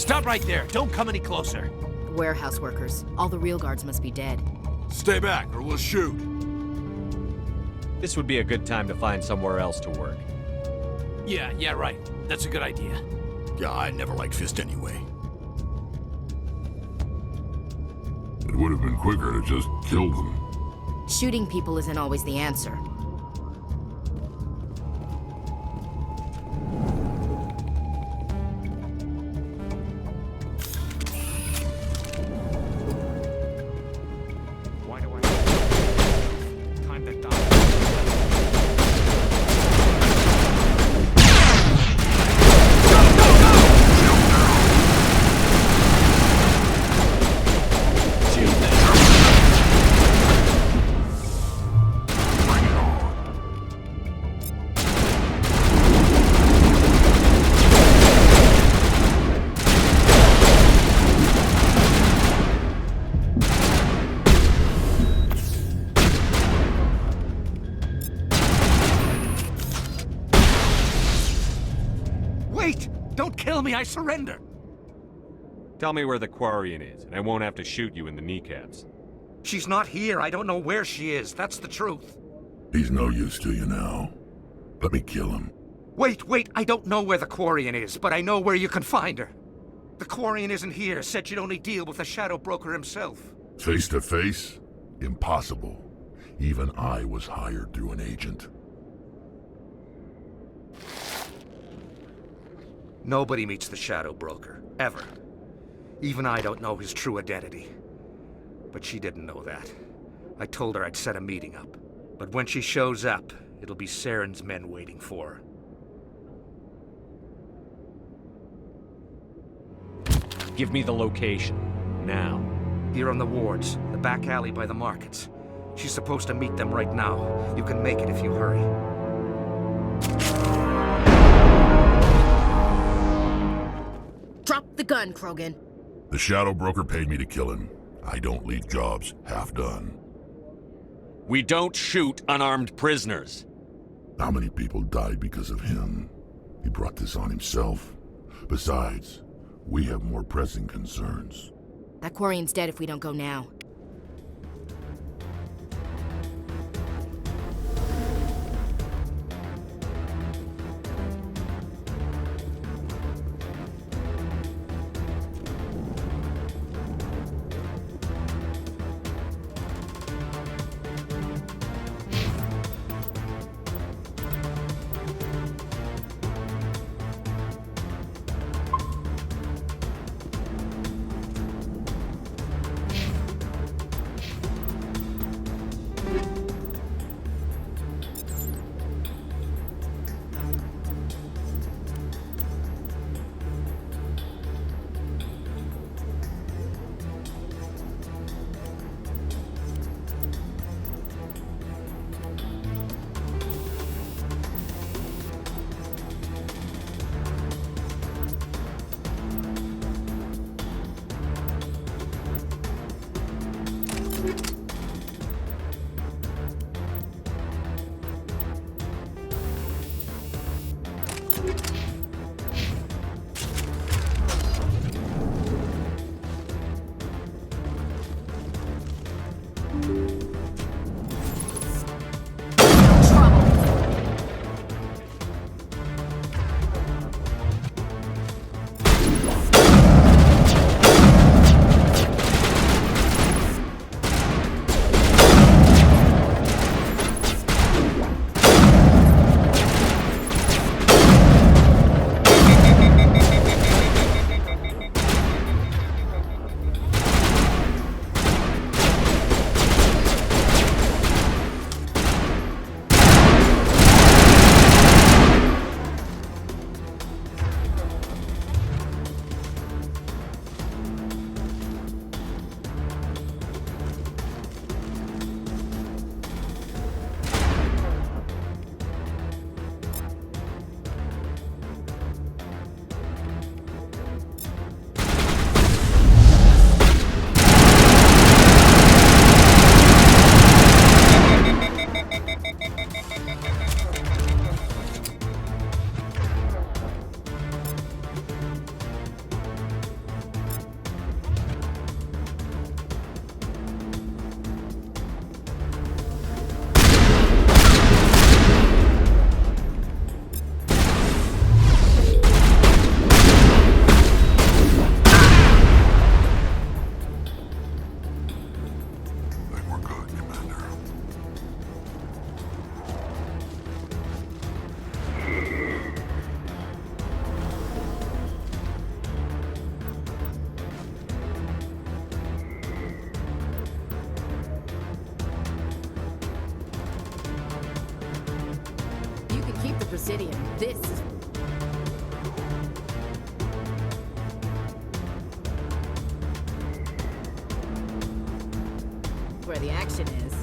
Stop right there. Don't come any closer. The warehouse workers. All the real guards must be dead. Stay back, or we'll shoot. This would be a good time to find somewhere else to work. Yeah, right. That's a good idea. Yeah, I never liked Fist anyway. It would have been quicker to just kill them. Shooting people isn't always the answer. Why do I... Time to die. Wait! Don't kill me, I surrender! Tell me where the Quarian is, and I won't have to shoot you in the kneecaps. She's not here. I don't know where she is. That's the truth. He's no use to you now. Let me kill him. Wait! I don't know where the Quarian is, but I know where you can find her. The Quarian isn't here. Said you'd only deal with the Shadow Broker himself. Face to face? Impossible. Even I was hired through an agent. Nobody meets the Shadow Broker. Ever. Even I don't know his true identity. But she didn't know that. I told her I'd set a meeting up. But when she shows up, it'll be Saren's men waiting for her. Give me the location. Now. Here on the wards, the back alley by the markets. She's supposed to meet them right now. You can make it if you hurry. Drop the gun, Krogan. The Shadow Broker paid me to kill him. I don't leave jobs half done. We don't shoot unarmed prisoners. How many people died because of him? He brought this on himself. Besides, we have more pressing concerns. That Quarian's dead if we don't go now. Obsidian. This is... where the action is.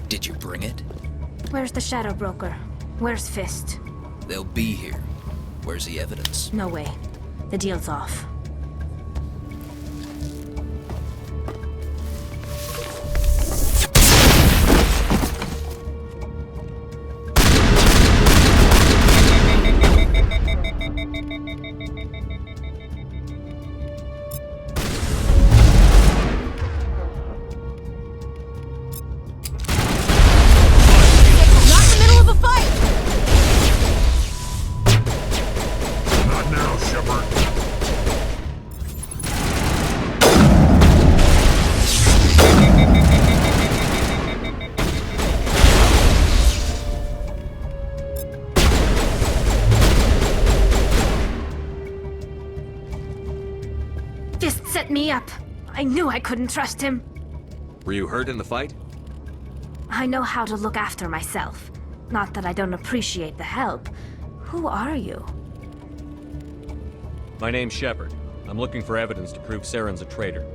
Did you bring it? Where's the Shadow Broker? Where's Fist? They'll be here. Where's the evidence? No way. The deal's off. Not in the middle of a fight! Not now, Shepard. Fist set me up. I knew I couldn't trust him. Were you hurt in the fight? I know how to look after myself. Not that I don't appreciate the help. Who are you? My name's Shepard. I'm looking for evidence to prove Saren's a traitor.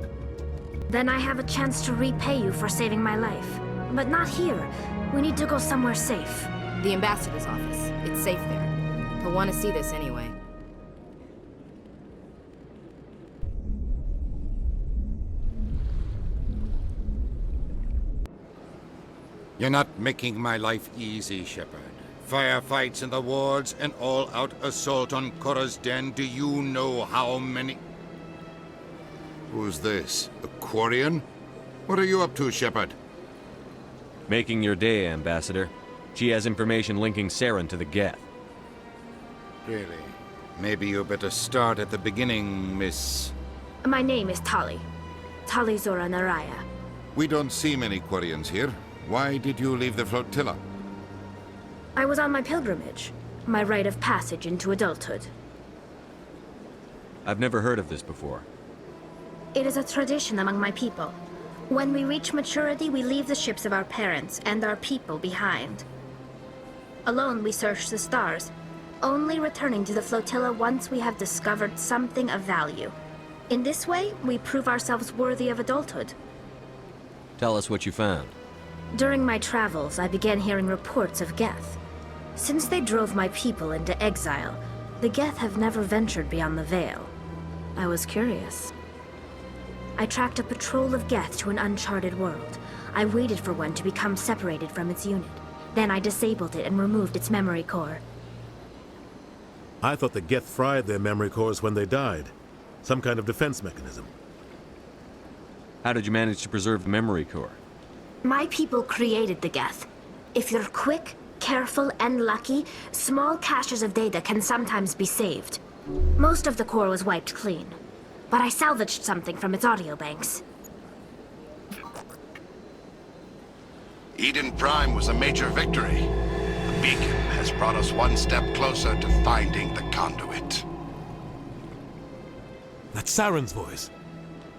Then I have a chance to repay you for saving my life. But not here. We need to go somewhere safe. The ambassador's office. It's safe there. He'll want to see this anyway. You're not making my life easy, Shepard. Firefights in the wards, an all-out assault on Korra's den. Do you know how many... Who's this? The Quarian? What are you up to, Shepard? Making your day, Ambassador. She has information linking Saren to the Geth. Really? Maybe you better start at the beginning, Miss... My name is Tali. Tali Zora Naraya. We don't see many Quarians here. Why did you leave the flotilla? I was on my pilgrimage. My rite of passage into adulthood. I've never heard of this before. It is a tradition among my people. When we reach maturity, we leave the ships of our parents and our people behind. Alone, we search the stars, only returning to the flotilla once we have discovered something of value. In this way, we prove ourselves worthy of adulthood. Tell us what you found. During my travels, I began hearing reports of Geth. Since they drove my people into exile, the Geth have never ventured beyond the Veil. I was curious. I tracked a patrol of Geth to an uncharted world. I waited for one to become separated from its unit. Then I disabled it and removed its memory core. I thought the Geth fried their memory cores when they died. Some kind of defense mechanism. How did you manage to preserve the memory core? My people created the Geth. If you're quick, careful, and lucky, small caches of data can sometimes be saved. Most of the core was wiped clean, but I salvaged something from its audio banks. Eden Prime was a major victory. The beacon has brought us one step closer to finding the conduit. That's Saren's voice.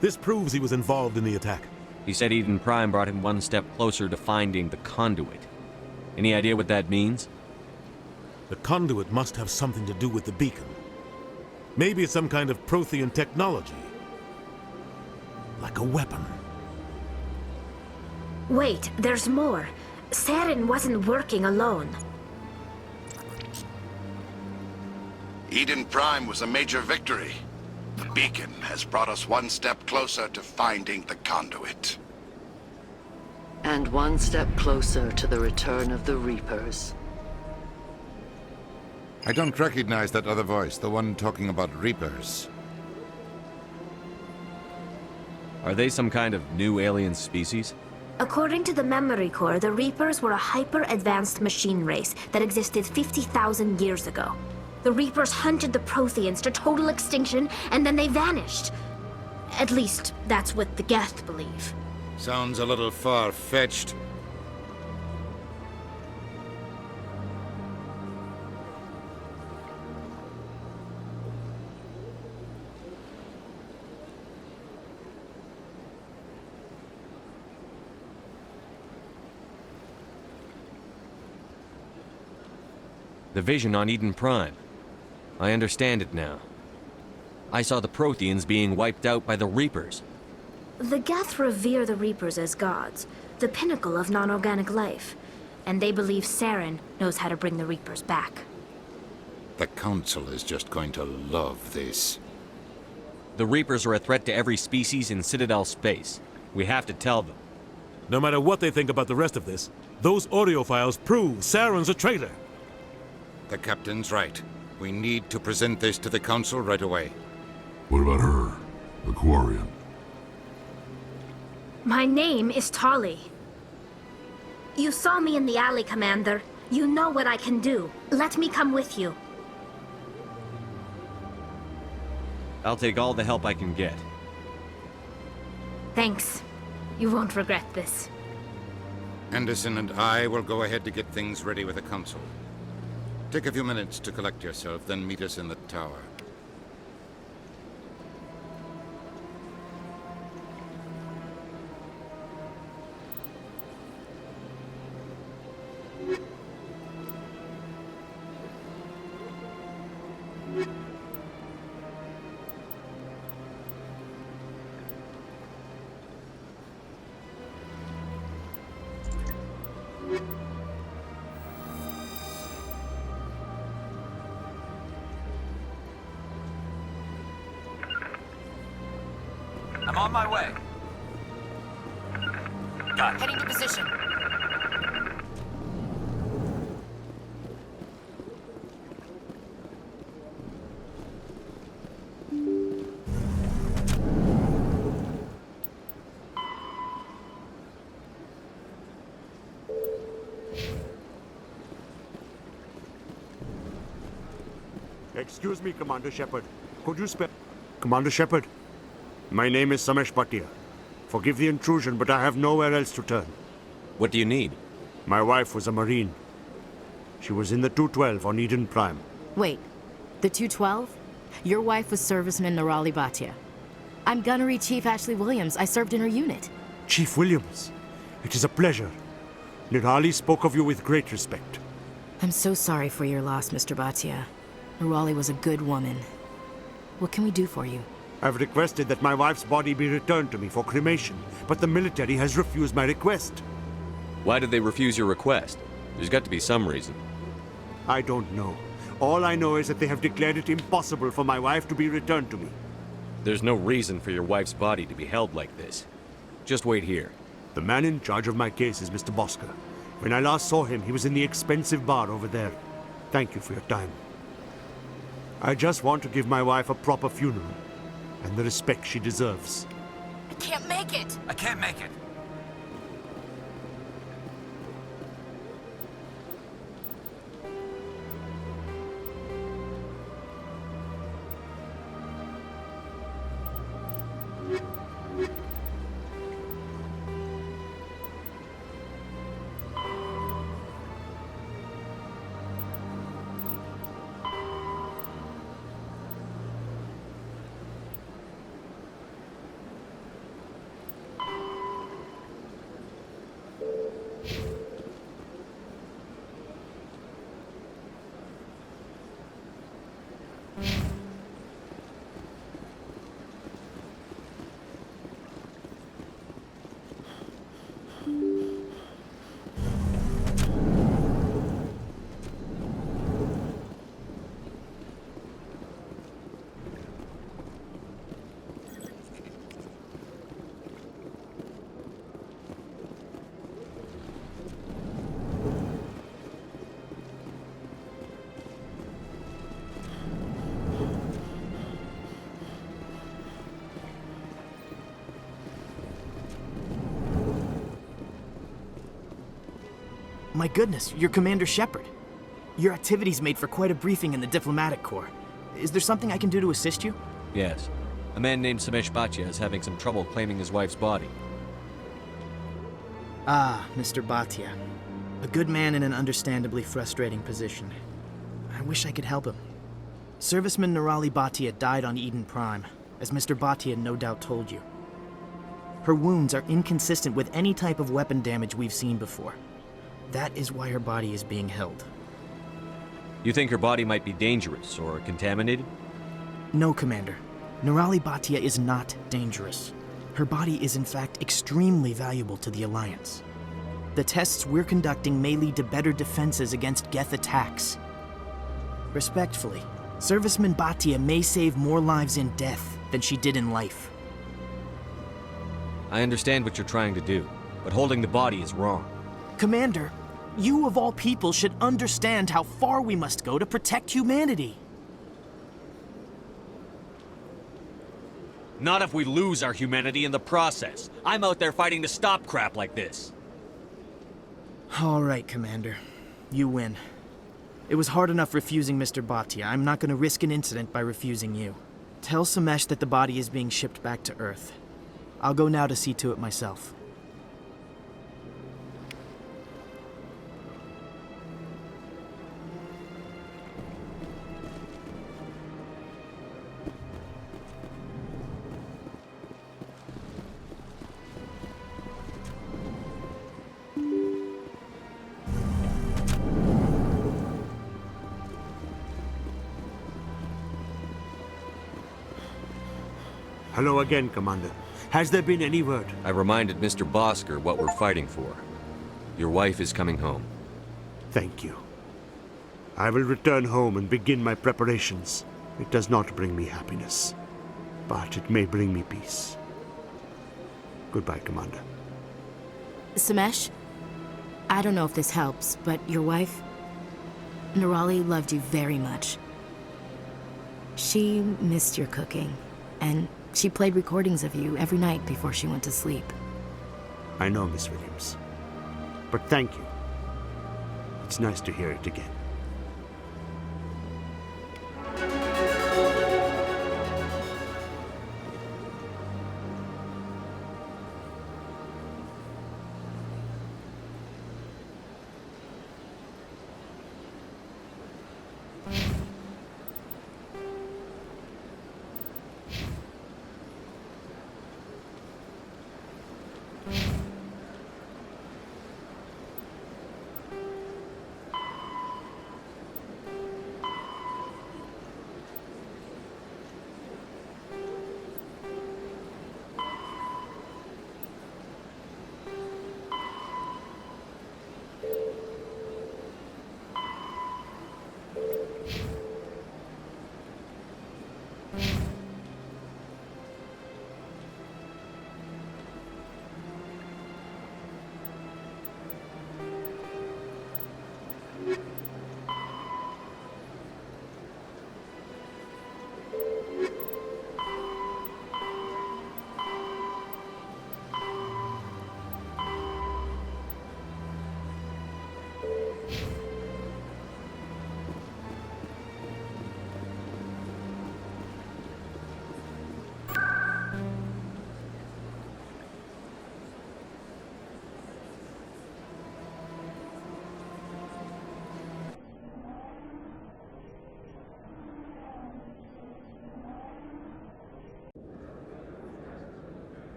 This proves he was involved in the attack. He said Eden Prime brought him one step closer to finding the conduit. Any idea what that means? The conduit must have something to do with the beacon. Maybe it's some kind of Prothean technology. Like a weapon. Wait, there's more. Saren wasn't working alone. Eden Prime was a major victory. The beacon has brought us one step closer to finding the conduit. And one step closer to the return of the Reapers. I don't recognize that other voice, the one talking about Reapers. Are they some kind of new alien species? According to the Memory Core, the Reapers were a hyper-advanced machine race that existed 50,000 years ago. The Reapers hunted the Protheans to total extinction, and then they vanished. At least, that's what the Geth believe. Sounds a little far-fetched. The vision on Eden Prime. I understand it now. I saw the Protheans being wiped out by the Reapers. The Geth revere the Reapers as gods, the pinnacle of non-organic life. And they believe Saren knows how to bring the Reapers back. The Council is just going to love this. The Reapers are a threat to every species in Citadel space. We have to tell them. No matter what they think about the rest of this, those audio files prove Saren's a traitor. The Captain's right. We need to present this to the Council right away. What about her? The Quarian? My name is Tali. You saw me in the alley, Commander. You know what I can do. Let me come with you. I'll take all the help I can get. Thanks. You won't regret this. Anderson and I will go ahead to get things ready with the Council. Take a few minutes to collect yourself, then meet us in the tower. I'm on my way. Got it. Heading to position. Excuse me, Commander Shepard. Could you spare... Commander Shepard, my name is Samesh Bhatia. Forgive the intrusion, but I have nowhere else to turn. What do you need? My wife was a Marine. She was in the 212 on Eden Prime. Wait, the 212? Your wife was serviceman Nirali Bhatia. I'm Gunnery Chief Ashley Williams. I served in her unit. Chief Williams, it is a pleasure. Nirali spoke of you with great respect. I'm so sorry for your loss, Mr. Bhatia. Nirali was a good woman. What can we do for you? I've requested that my wife's body be returned to me for cremation, but the military has refused my request. Why did they refuse your request? There's got to be some reason. I don't know. All I know is that they have declared it impossible for my wife to be returned to me. There's no reason for your wife's body to be held like this. Just wait here. The man in charge of my case is Mr. Bosca. When I last saw him, he was in the expensive bar over there. Thank you for your time. I just want to give my wife a proper funeral, and the respect she deserves. I can't make it! I can't make it. My goodness, you're Commander Shepard. Your activities made for quite a briefing in the Diplomatic Corps. Is there something I can do to assist you? Yes. A man named Samesh Bhatia is having some trouble claiming his wife's body. Ah, Mr. Bhatia. A good man in an understandably frustrating position. I wish I could help him. Serviceman Nirali Bhatia died on Eden Prime, as Mr. Bhatia no doubt told you. Her wounds are inconsistent with any type of weapon damage we've seen before. That is why her body is being held. You think her body might be dangerous or contaminated? No, Commander. Nirali Bhatia is not dangerous. Her body is in fact extremely valuable to the Alliance. The tests we're conducting may lead to better defenses against Geth attacks. Respectfully, Serviceman Bhatia may save more lives in death than she did in life. I understand what you're trying to do, but holding the body is wrong. Commander, you of all people should understand how far we must go to protect humanity. Not if we lose our humanity in the process. I'm out there fighting to stop crap like this. All right, Commander. You win. It was hard enough refusing Mr. Bhatia. I'm not going to risk an incident by refusing you. Tell Samesh that the body is being shipped back to Earth. I'll go now to see to it myself. Hello again, Commander. Has there been any word? I reminded Mr. Bosker what we're fighting for. Your wife is coming home. Thank you. I will return home and begin my preparations. It does not bring me happiness, but it may bring me peace. Goodbye, Commander. Samesh, I don't know if this helps, but your wife, Nirali, loved you very much. She missed your cooking, and she played recordings of you every night before she went to sleep. I know, Miss Williams. But thank you. It's nice to hear it again.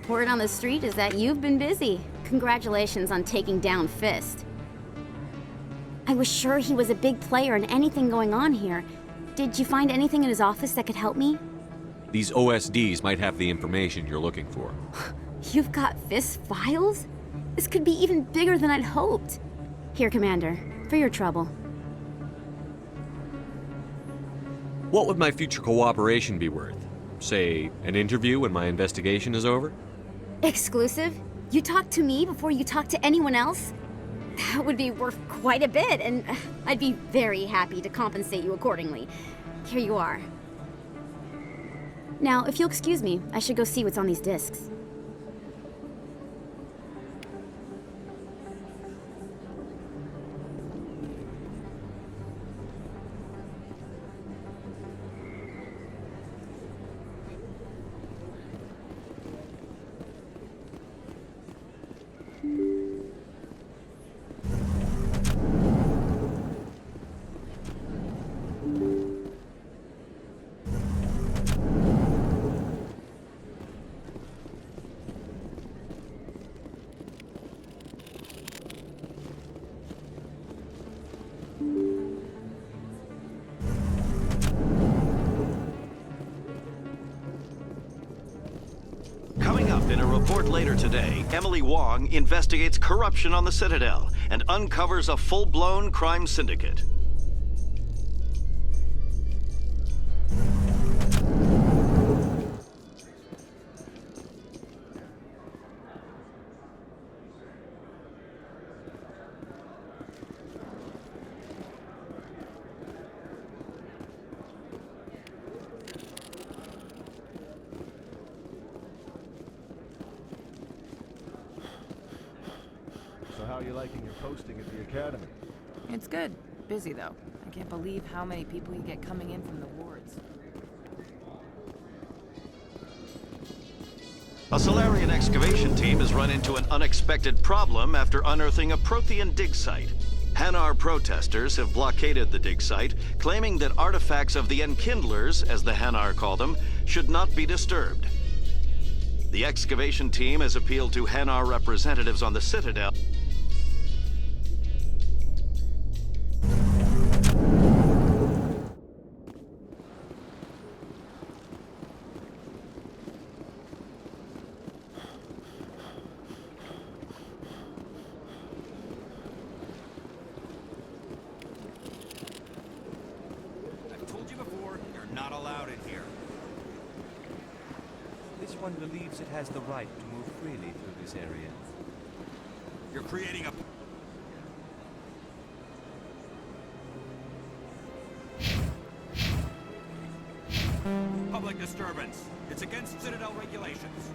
Word on the street is that you've been busy. Congratulations on taking down Fist. I was sure he was a big player in anything going on here. Did you find anything in his office that could help me? These OSDs might have the information you're looking for. You've got Fist's files? This could be even bigger than I'd hoped. Here, Commander, for your trouble. What would my future cooperation be worth? Say, an interview when my investigation is over? Exclusive? You talk to me before you talk to anyone else? That would be worth quite a bit, and I'd be very happy to compensate you accordingly. Here you are. Now, if you'll excuse me, I should go see what's on these discs. Coming up in a report later today, Emily Wong investigates corruption on the Citadel and uncovers a full-blown crime syndicate. So how are you liking your posting at the Academy? It's good. Busy, though. I can't believe how many people you get coming in from the wards. A Solarian excavation team has run into an unexpected problem after unearthing a Prothean dig site. Hanar protesters have blockaded the dig site, claiming that artifacts of the Enkindlers, as the Hanar call them, should not be disturbed. The excavation team has appealed to Hanar representatives on the Citadel. Not allowed in here. This one believes it has the right to move freely through this area. You're creating a... public disturbance. It's against Citadel regulations.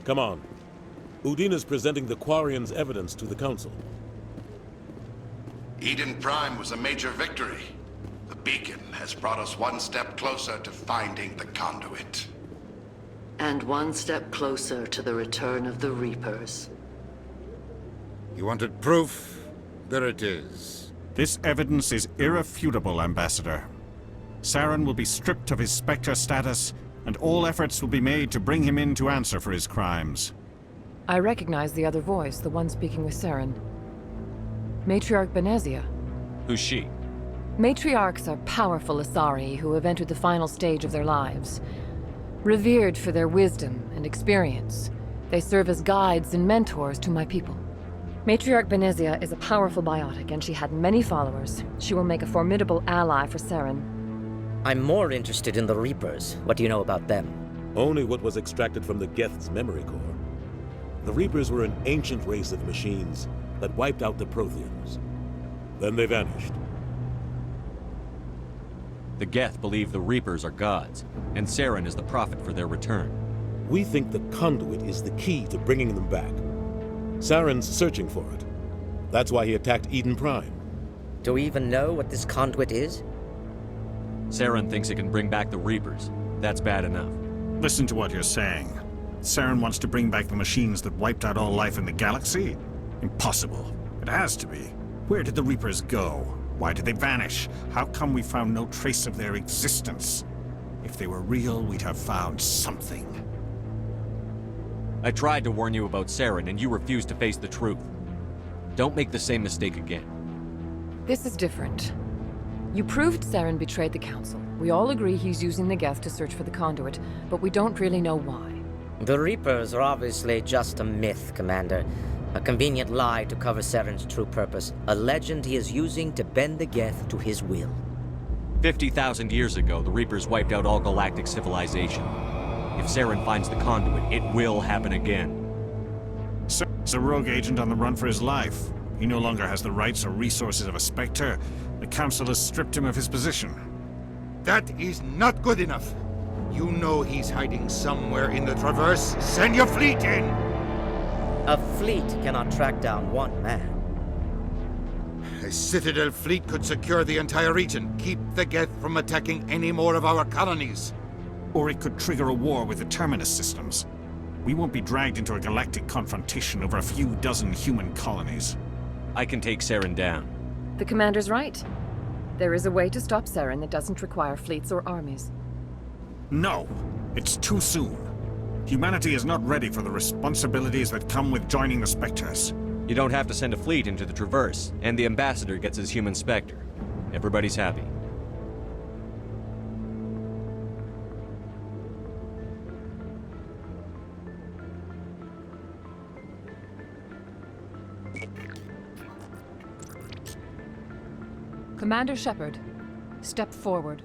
Come on. Udina's presenting the Quarians' evidence to the Council. Eden Prime was a major victory. The beacon has brought us one step closer to finding the conduit. And one step closer to the return of the Reapers. You wanted proof? There it is. This evidence is irrefutable, Ambassador. Saren will be stripped of his Spectre status, and all efforts will be made to bring him in to answer for his crimes. I recognize the other voice, the one speaking with Saren. Matriarch Benezia. Who's she? Matriarchs are powerful Asari who have entered the final stage of their lives. Revered for their wisdom and experience, they serve as guides and mentors to my people. Matriarch Benezia is a powerful biotic, and she had many followers. She will make a formidable ally for Saren. I'm more interested in the Reapers. What do you know about them? Only what was extracted from the Geth's memory core. The Reapers were an ancient race of machines that wiped out the Protheans. Then they vanished. The Geth believe the Reapers are gods, and Saren is the prophet for their return. We think the Conduit is the key to bringing them back. Saren's searching for it. That's why he attacked Eden Prime. Do we even know what this Conduit is? Saren thinks it can bring back the Reapers. That's bad enough. Listen to what you're saying. Saren wants to bring back the machines that wiped out all life in the galaxy? Impossible. It has to be. Where did the Reapers go? Why did they vanish? How come we found no trace of their existence? If they were real, we'd have found something. I tried to warn you about Saren, and you refused to face the truth. Don't make the same mistake again. This is different. You proved Saren betrayed the Council. We all agree he's using the Geth to search for the Conduit, but we don't really know why. The Reapers are obviously just a myth, Commander. A convenient lie to cover Saren's true purpose. A legend he is using to bend the Geth to his will. 50,000 years ago, the Reapers wiped out all galactic civilization. If Saren finds the Conduit, it will happen again. Saren's a rogue agent on the run for his life. He no longer has the rights or resources of a Spectre. The Council has stripped him of his position. That is not good enough. You know he's hiding somewhere in the Traverse. Send your fleet in! A fleet cannot track down one man. A Citadel fleet could secure the entire region, keep the Geth from attacking any more of our colonies. Or it could trigger a war with the Terminus systems. We won't be dragged into a galactic confrontation over a few dozen human colonies. I can take Saren down. The Commander's right. There is a way to stop Saren that doesn't require fleets or armies. No! It's too soon. Humanity is not ready for the responsibilities that come with joining the Spectres. You don't have to send a fleet into the Traverse, and the Ambassador gets his human Spectre. Everybody's happy. Commander Shepard, step forward.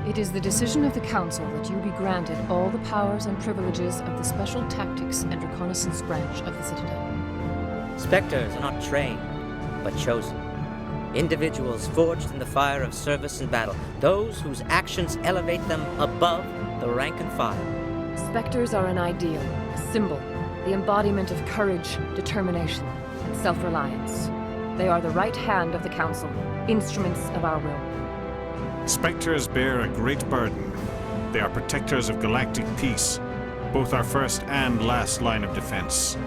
It is the decision of the Council that you be granted all the powers and privileges of the Special Tactics and Reconnaissance branch of the Citadel. Spectres are not trained, but chosen. Individuals forged in the fire of service and battle. Those whose actions elevate them above the rank and file. Spectres are an ideal, a symbol, the embodiment of courage, determination, and self-reliance. They are the right hand of the Council, instruments of our will. Spectres bear a great burden. They are protectors of galactic peace, both our first and last line of defense.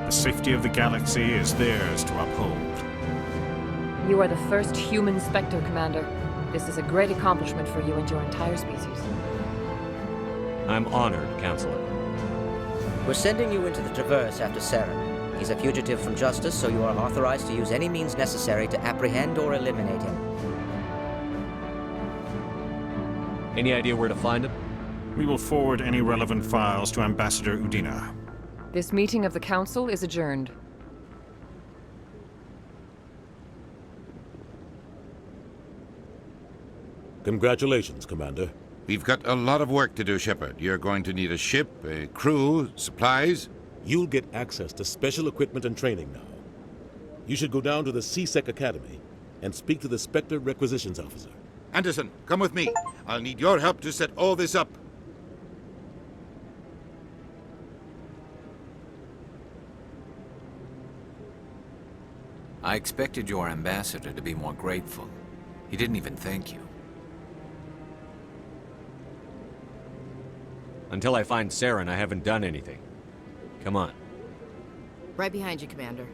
The safety of the galaxy is theirs to uphold. You are the first human Spectre, Commander. This is a great accomplishment for you and your entire species. I'm honored, Counselor. We're sending you into the Traverse after Saren. He's a fugitive from justice, so you are authorized to use any means necessary to apprehend or eliminate him. Any idea where to find him? We will forward any relevant files to Ambassador Udina. This meeting of the Council is adjourned. Congratulations, Commander. We've got a lot of work to do, Shepard. You're going to need a ship, a crew, supplies. You'll get access to special equipment and training now. You should go down to the C-Sec Academy and speak to the Spectre Requisitions Officer. Anderson, come with me. I'll need your help to set all this up. I expected your ambassador to be more grateful. He didn't even thank you. Until I find Saren, I haven't done anything. Come on. Right behind you, Commander.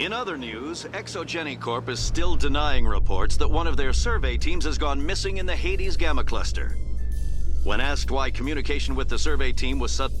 In other news, Exogeny Corp is still denying reports that one of their survey teams has gone missing in the Hades Gamma Cluster. When asked why communication with the survey team was such...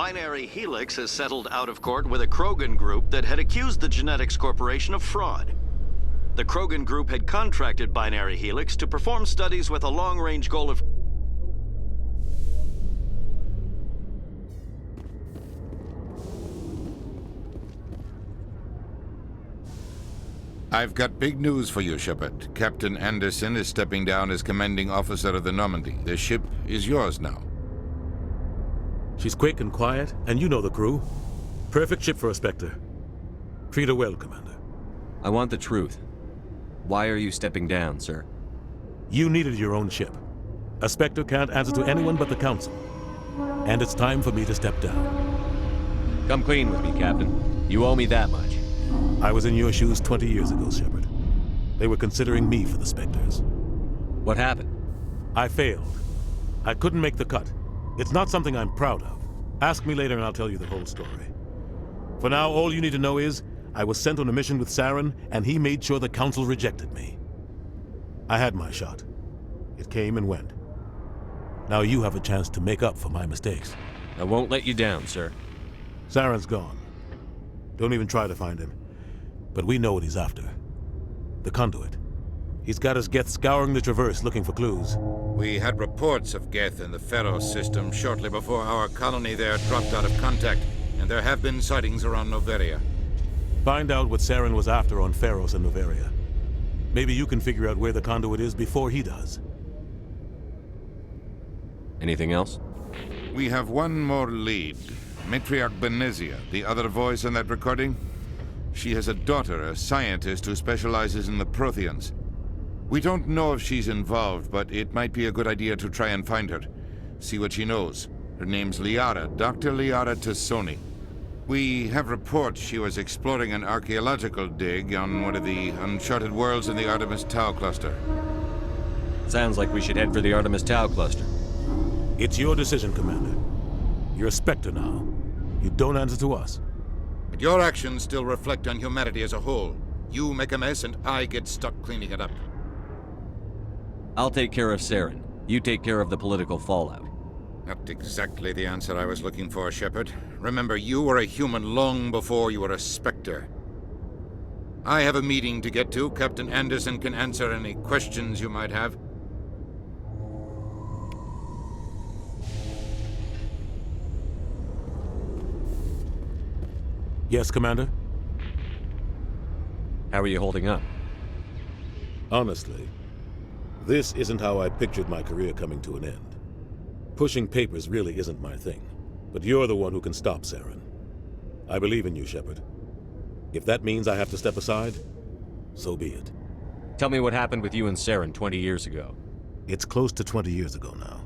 Binary Helix has settled out of court with a Krogan group that had accused the Genetics Corporation of fraud. The Krogan group had contracted Binary Helix to perform studies with a long-range goal of... I've got big news for you, Shepard. Captain Anderson is stepping down as commanding officer of the Normandy. The ship is yours now. She's quick and quiet, and you know the crew. Perfect ship for a Spectre. Treat her well, Commander. I want the truth. Why are you stepping down, sir? You needed your own ship. A Spectre can't answer to anyone but the Council. And it's time for me to step down. Come clean with me, Captain. You owe me that much. I was in your shoes 20 years ago, Shepard. They were considering me for the Spectres. What happened? I failed. I couldn't make the cut. It's not something I'm proud of. Ask me later and I'll tell you the whole story. For now, all you need to know is, I was sent on a mission with Saren, and he made sure the Council rejected me. I had my shot. It came and went. Now you have a chance to make up for my mistakes. I won't let you down, sir. Saren's gone. Don't even try to find him. But we know what he's after. The Conduit. He's got us Geth scouring the Traverse looking for clues. We had reports of Geth in the Pharos system shortly before our colony there dropped out of contact, and there have been sightings around Noveria. Find out what Saren was after on Pharos and Noveria. Maybe you can figure out where the Conduit is before he does. Anything else? We have one more lead. Matriarch Benezia, the other voice in that recording. She has a daughter, a scientist who specializes in the Protheans. We don't know if she's involved, but it might be a good idea to try and find her. See what she knows. Her name's Liara, Dr. Liara Tassoni. We have reports she was exploring an archaeological dig on one of the uncharted worlds in the Artemis Tau cluster. Sounds like we should head for the Artemis Tau cluster. It's your decision, Commander. You're a Spectre now. You don't answer to us. But your actions still reflect on humanity as a whole. You make a mess and I get stuck cleaning it up. I'll take care of Saren. You take care of the political fallout. Not exactly the answer I was looking for, Shepard. Remember, you were a human long before you were a Spectre. I have a meeting to get to. Captain Anderson can answer any questions you might have. Yes, Commander? How are you holding up? Honestly, this isn't how I pictured my career coming to an end. Pushing papers really isn't my thing, but you're the one who can stop Saren. I believe in you, Shepard. If that means I have to step aside, so be it. Tell me what happened with you and Saren 20 years ago. It's close to 20 years ago now.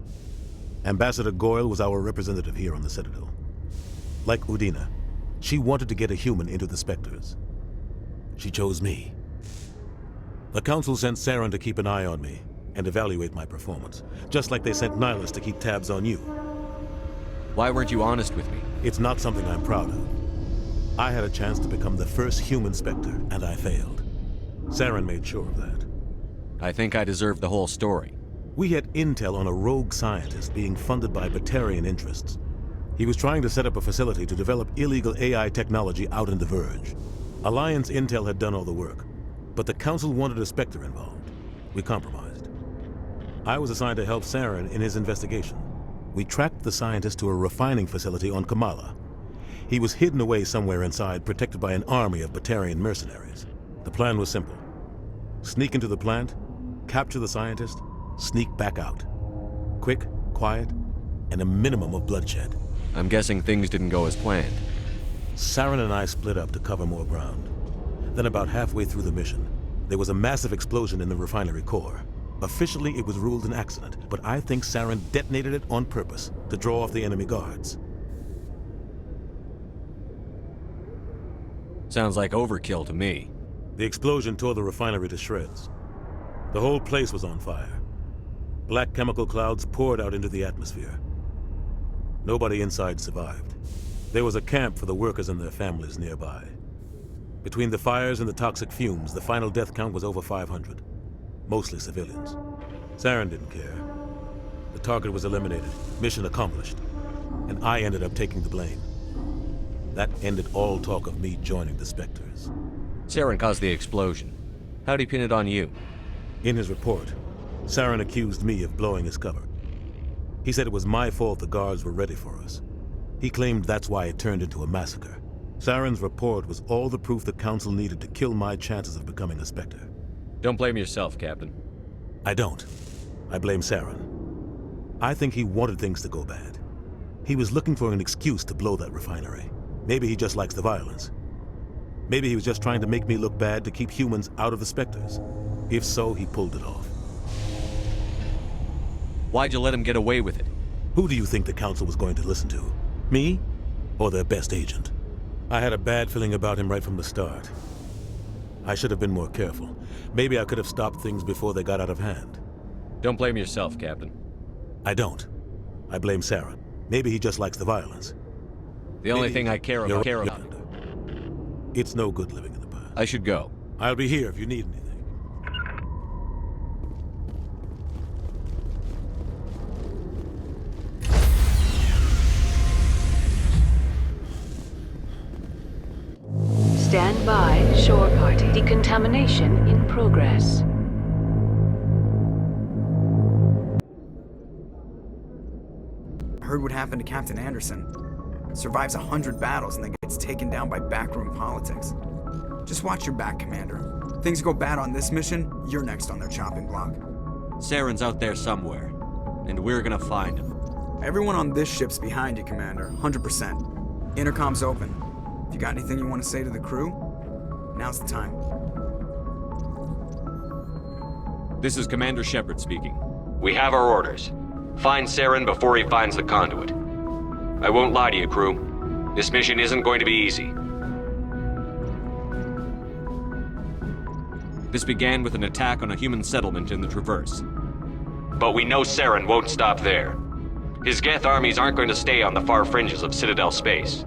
Ambassador Goyle was our representative here on the Citadel. Like Udina, she wanted to get a human into the Spectres. She chose me. The Council sent Saren to keep an eye on me and evaluate my performance, just like they sent Nihilus to keep tabs on you. Why weren't you honest with me? It's not something I'm proud of. I had a chance to become the first human Spectre, and I failed. Saren made sure of that. I think I deserve the whole story. We had intel on a rogue scientist being funded by Batarian interests. He was trying to set up a facility to develop illegal AI technology out in the Verge. Alliance Intel had done all the work, but the Council wanted a Spectre involved. We compromised. I was assigned to help Saren in his investigation. We tracked the scientist to a refining facility on Kamala. He was hidden away somewhere inside, protected by an army of Batarian mercenaries. The plan was simple. Sneak into the plant, capture the scientist, sneak back out. Quick, quiet, and a minimum of bloodshed. I'm guessing things didn't go as planned. Saren and I split up to cover more ground. Then about halfway through the mission, there was a massive explosion in the refinery core. Officially, it was ruled an accident, but I think Saren detonated it on purpose to draw off the enemy guards. Sounds like overkill to me. The explosion tore the refinery to shreds. The whole place was on fire. Black chemical clouds poured out into the atmosphere. Nobody inside survived. There was a camp for the workers and their families nearby. Between the fires and the toxic fumes, the final death count was over 500. Mostly civilians. Saren didn't care. The target was eliminated, mission accomplished, and I ended up taking the blame. That ended all talk of me joining the Spectres. Saren caused the explosion. How'd he pin it on you? In his report, Saren accused me of blowing his cover. He said it was my fault the guards were ready for us. He claimed that's why it turned into a massacre. Saren's report was all the proof the Council needed to kill my chances of becoming a Spectre. Don't blame yourself, Captain. I don't. I blame Saren. I think he wanted things to go bad. He was looking for an excuse to blow that refinery. Maybe he just likes the violence. Maybe he was just trying to make me look bad to keep humans out of the Spectres. If so, he pulled it off. Why'd you let him get away with it? Who do you think the Council was going to listen to? Me? Or their best agent? I had a bad feeling about him right from the start. I should have been more careful. Maybe I could have stopped things before they got out of hand. Don't blame yourself, Captain. I don't. I blame Saren. Maybe he just likes the violence. The only thing I care about... It's no good living in the past. I should go. I'll be here if you need anything. Stand by, shore party. Decontamination in progress. Heard what happened to Captain Anderson. Survives 100 battles and then gets taken down by backroom politics. Just watch your back, Commander. Things go bad on this mission, you're next on their chopping block. Saren's out there somewhere, and we're gonna find him. Everyone on this ship's behind you, Commander. 100%. Intercom's open. If you got anything you want to say to the crew, now's the time. This is Commander Shepard speaking. We have our orders. Find Saren before he finds the conduit. I won't lie to you, crew. This mission isn't going to be easy. This began with an attack on a human settlement in the Traverse. But we know Saren won't stop there. His Geth armies aren't going to stay on the far fringes of Citadel space.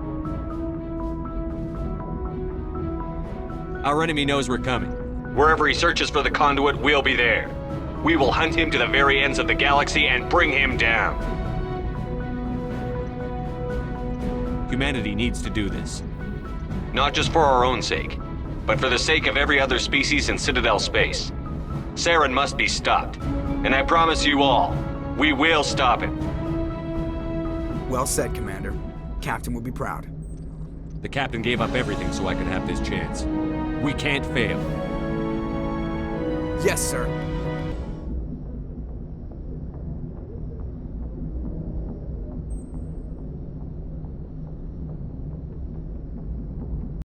Our enemy knows we're coming. Wherever he searches for the conduit, we'll be there. We will hunt him to the very ends of the galaxy and bring him down. Humanity needs to do this. Not just for our own sake, but for the sake of every other species in Citadel space. Saren must be stopped. And I promise you all, we will stop him. Well said, Commander. Captain will be proud. The Captain gave up everything so I could have this chance. We can't fail. Yes, sir.